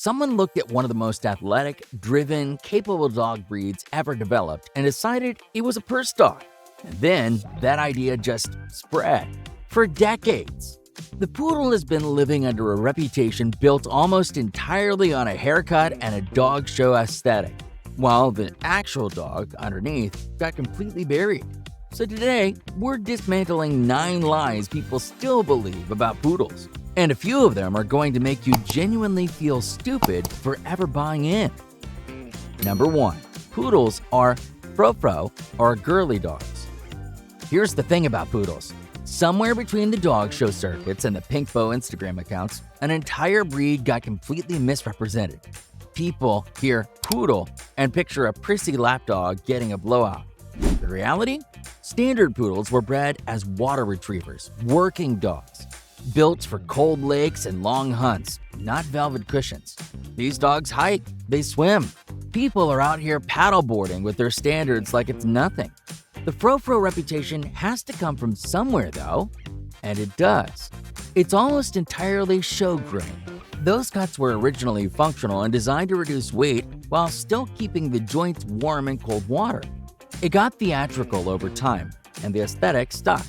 Someone looked at one of the most athletic, driven, capable dog breeds ever developed and decided it was a purse dog. And then that idea just spread for decades. The poodle has been living under a reputation built almost entirely on a haircut and a dog show aesthetic, while the actual dog underneath got completely buried. So today, we're dismantling 9 lies people still believe about poodles. And a few of them are going to make you genuinely feel stupid for ever buying in. Number 1. Poodles are fro-fro or girly dogs. Here's the thing about poodles. Somewhere between the dog show circuits and the Pink Bow Instagram accounts, an entire breed got completely misrepresented. People hear poodle and picture a prissy lapdog getting a blowout. The reality? Standard poodles were bred as water retrievers, working dogs, built for cold lakes and long hunts, not velvet cushions. These dogs hike, they swim. People are out here paddleboarding with their standards like it's nothing. The fro-fro reputation has to come from somewhere though, and it does. It's almost entirely show grooming. Those cuts were originally functional and designed to reduce weight while still keeping the joints warm in cold water. It got theatrical over time, and the aesthetic stuck.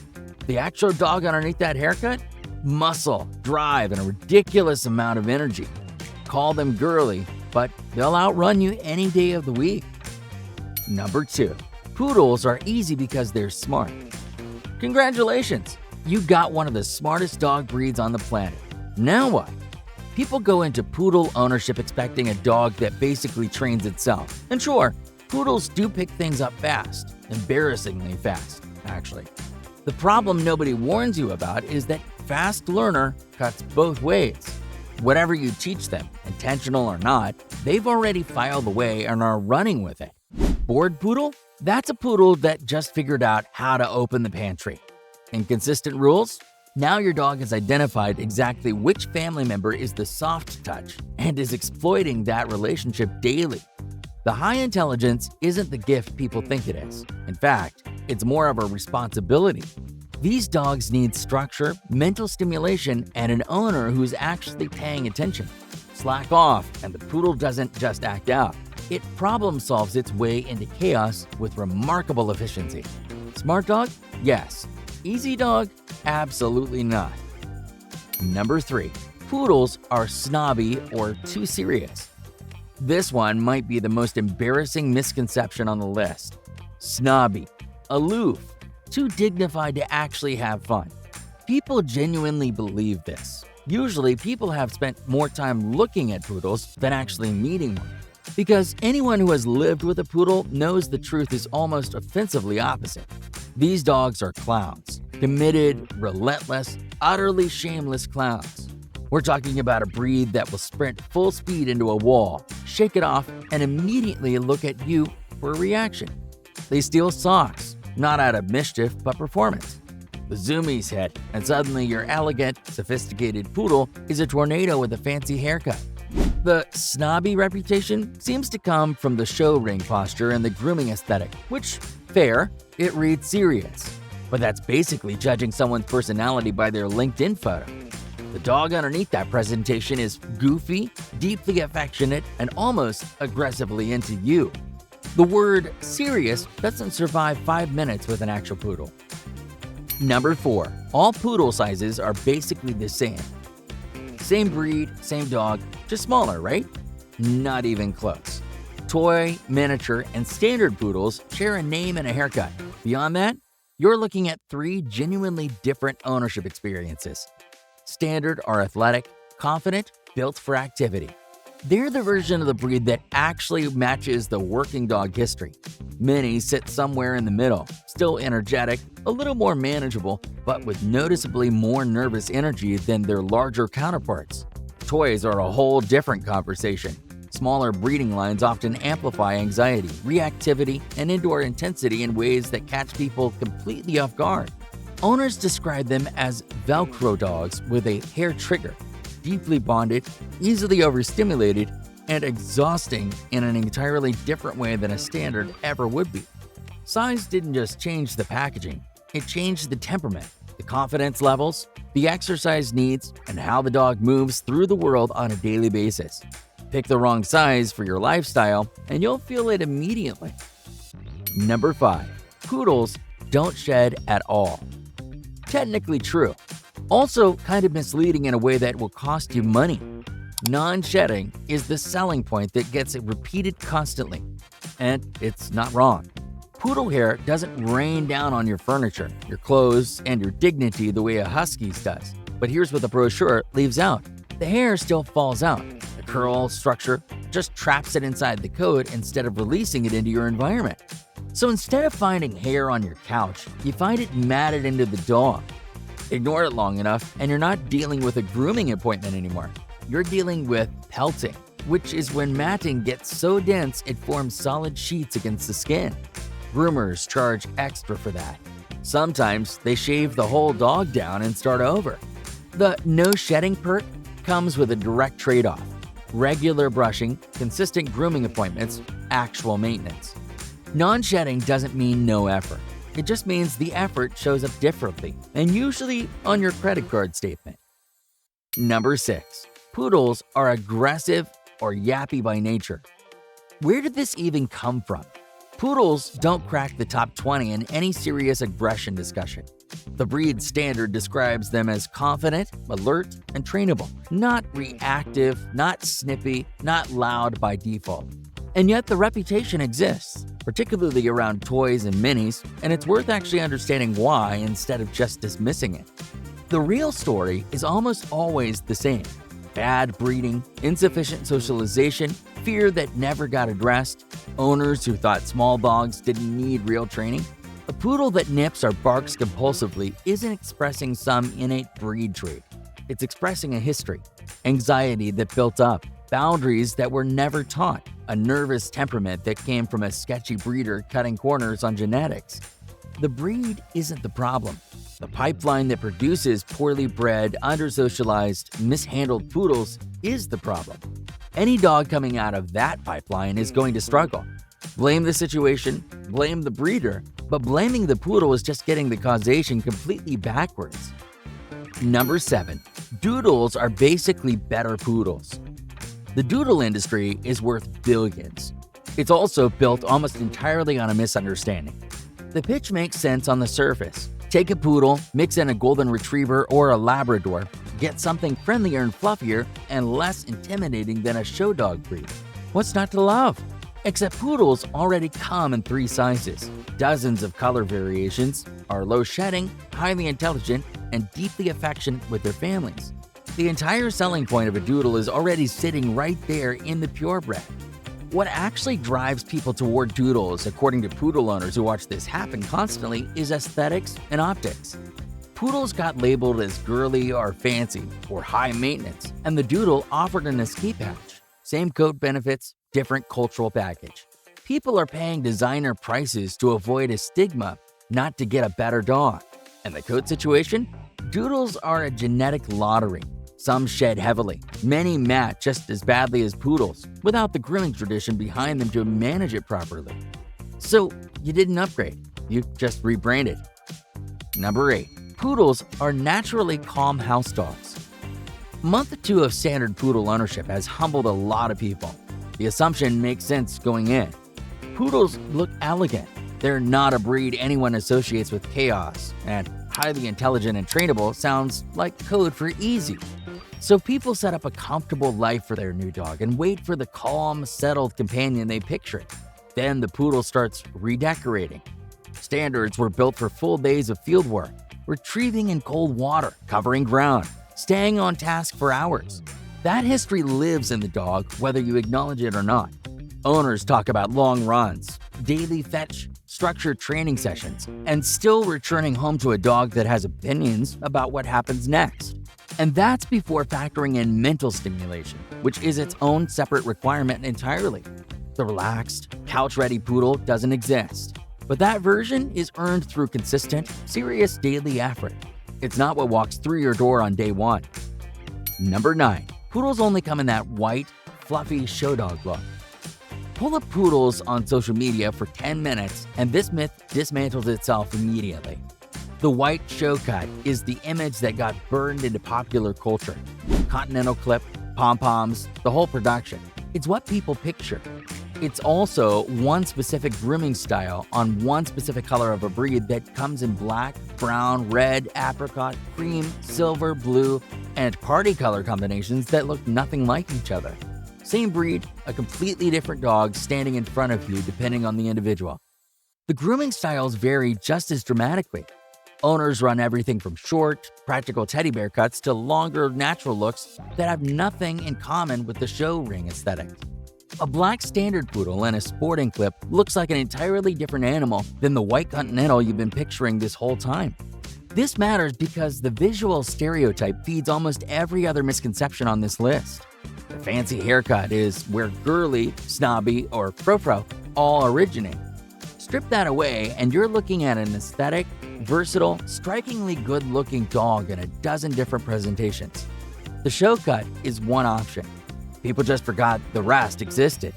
The actual dog underneath that haircut? Muscle, drive, and a ridiculous amount of energy. Call them girly, but they'll outrun you any day of the week. Number 2. Poodles are easy because they're smart. Congratulations! You got one of the smartest dog breeds on the planet. Now what? People go into poodle ownership expecting a dog that basically trains itself. And sure, poodles do pick things up fast, embarrassingly fast, actually. The problem nobody warns you about is that fast learner cuts both ways. Whatever you teach them, intentional or not, they've already filed away and are running with it. Bored poodle? That's a poodle that just figured out how to open the pantry. Inconsistent rules? Now your dog has identified exactly which family member is the soft touch and is exploiting that relationship daily. The high intelligence isn't the gift people think it is. In fact, it's more of a responsibility. These dogs need structure, mental stimulation, and an owner who's actually paying attention. Slack off, and the poodle doesn't just act out. It problem solves its way into chaos with remarkable efficiency. Smart dog? Yes. Easy dog? Absolutely not. Number 3. Poodles are snobby or too serious. This one might be the most embarrassing misconception on the list. Snobby, aloof, too dignified to actually have fun. People genuinely believe this. Usually, people have spent more time looking at poodles than actually meeting one. Because anyone who has lived with a poodle knows the truth is almost offensively opposite. These dogs are clowns. Committed, relentless, utterly shameless clowns. We're talking about a breed that will sprint full speed into a wall, shake it off, and immediately look at you for a reaction. They steal socks, not out of mischief but performance. The zoomies hit, and suddenly your elegant, sophisticated poodle is a tornado with a fancy haircut. The snobby reputation seems to come from the show ring posture and the grooming aesthetic, which, fair, it reads serious. But that's basically judging someone's personality by their LinkedIn photo. The dog underneath that presentation is goofy, deeply affectionate, and almost aggressively into you. The word serious doesn't survive 5 minutes with an actual poodle. Number 4. All poodle sizes are basically the same. Same breed, same dog, just smaller, right? Not even close. Toy, miniature, and standard poodles share a name and a haircut. Beyond that, you're looking at 3 genuinely different ownership experiences. Standard are athletic, confident, built for activity. They're the version of the breed that actually matches the working dog history. Mini sit somewhere in the middle, still energetic, a little more manageable, but with noticeably more nervous energy than their larger counterparts. Toys are a whole different conversation. Smaller breeding lines often amplify anxiety, reactivity, and indoor intensity in ways that catch people completely off guard. Owners describe them as Velcro dogs with a hair trigger, deeply bonded, easily overstimulated, and exhausting in an entirely different way than a standard ever would be. Size didn't just change the packaging, it changed the temperament, the confidence levels, the exercise needs, and how the dog moves through the world on a daily basis. Pick the wrong size for your lifestyle, and you'll feel it immediately. Number 5. Poodles don't shed at all. Technically true. Also kind of misleading in a way that will cost you money. Non-shedding is the selling point that gets it repeated constantly. And it's not wrong. Poodle hair doesn't rain down on your furniture, your clothes, and your dignity the way a husky's does. But here's what the brochure leaves out. The hair still falls out. The curl structure just traps it inside the coat instead of releasing it into your environment. So instead of finding hair on your couch, you find it matted into the dog. Ignore it long enough, and you're not dealing with a grooming appointment anymore. You're dealing with pelting, which is when matting gets so dense it forms solid sheets against the skin. Groomers charge extra for that. Sometimes they shave the whole dog down and start over. The no shedding perk comes with a direct trade-off: regular brushing, consistent grooming appointments, actual maintenance. Non-shedding doesn't mean no effort. It just means the effort shows up differently, and usually on your credit card statement. Number 6. Poodles are aggressive or yappy by nature. Where did this even come from? Poodles don't crack the top 20 in any serious aggression discussion. The breed standard describes them as confident, alert, and trainable, not reactive, not snippy, not loud by default. And yet the reputation exists, particularly around toys and minis, and it's worth actually understanding why instead of just dismissing it. The real story is almost always the same: bad breeding, insufficient socialization, fear that never got addressed, owners who thought small dogs didn't need real training. A poodle that nips or barks compulsively isn't expressing some innate breed trait. It's expressing a history, anxiety that built up, boundaries that were never taught, a nervous temperament that came from a sketchy breeder cutting corners on genetics. The breed isn't the problem. The pipeline that produces poorly bred, under-socialized, mishandled poodles is the problem. Any dog coming out of that pipeline is going to struggle. Blame the situation, blame the breeder, but blaming the poodle is just getting the causation completely backwards. Number 7. Doodles are basically better poodles. The doodle industry is worth billions. It's also built almost entirely on a misunderstanding. The pitch makes sense on the surface. Take a poodle, mix in a golden retriever or a Labrador, get something friendlier and fluffier and less intimidating than a show dog breed. What's not to love? Except poodles already come in 3 sizes, dozens of color variations, are low shedding, highly intelligent, and deeply affectionate with their families. The entire selling point of a doodle is already sitting right there in the purebred. What actually drives people toward doodles, according to poodle owners who watch this happen constantly, is aesthetics and optics. Poodles got labeled as girly or fancy or high maintenance, and the doodle offered an escape hatch. Same coat benefits, different cultural package. People are paying designer prices to avoid a stigma, not to get a better dog. And the coat situation? Doodles are a genetic lottery. Some shed heavily, many mat just as badly as poodles, without the grooming tradition behind them to manage it properly. So you didn't upgrade, you just rebranded. Number 8. Poodles are naturally calm house dogs. Month 2 of standard poodle ownership has humbled a lot of people. The assumption makes sense going in. Poodles look elegant. They're not a breed anyone associates with chaos, and highly intelligent and trainable sounds like code for easy. So people set up a comfortable life for their new dog and wait for the calm, settled companion they pictured. Then the poodle starts redecorating. Standards were built for full days of field work, retrieving in cold water, covering ground, staying on task for hours. That history lives in the dog, whether you acknowledge it or not. Owners talk about long runs, daily fetch, structured training sessions, and still returning home to a dog that has opinions about what happens next. And that's before factoring in mental stimulation, which is its own separate requirement entirely. The relaxed, couch-ready poodle doesn't exist, but that version is earned through consistent, serious daily effort. It's not what walks through your door on day 1. Number 9. Poodles only come in that white, fluffy show dog look. Pull up poodles on social media for 10 minutes and this myth dismantles itself immediately. The white show cut is the image that got burned into popular culture. Continental clip, pom-poms, the whole production. It's what people picture. It's also one specific grooming style on one specific color of a breed that comes in black, brown, red, apricot, cream, silver, blue, and party color combinations that look nothing like each other. Same breed, a completely different dog standing in front of you depending on the individual. The grooming styles vary just as dramatically. Owners run everything from short, practical teddy bear cuts to longer, natural looks that have nothing in common with the show ring aesthetic. A black standard poodle in a sporting clip looks like an entirely different animal than the white continental you've been picturing this whole time. This matters because the visual stereotype feeds almost every other misconception on this list. The fancy haircut is where girly, snobby, or fro-fro all originate. Strip that away and you're looking at an aesthetic, versatile, strikingly good-looking dog in a dozen different presentations. The show cut is one option. People just forgot the rest existed.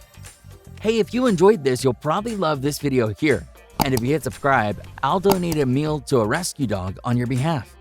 Hey, if you enjoyed this, you'll probably love this video here. And if you hit subscribe, I'll donate a meal to a rescue dog on your behalf.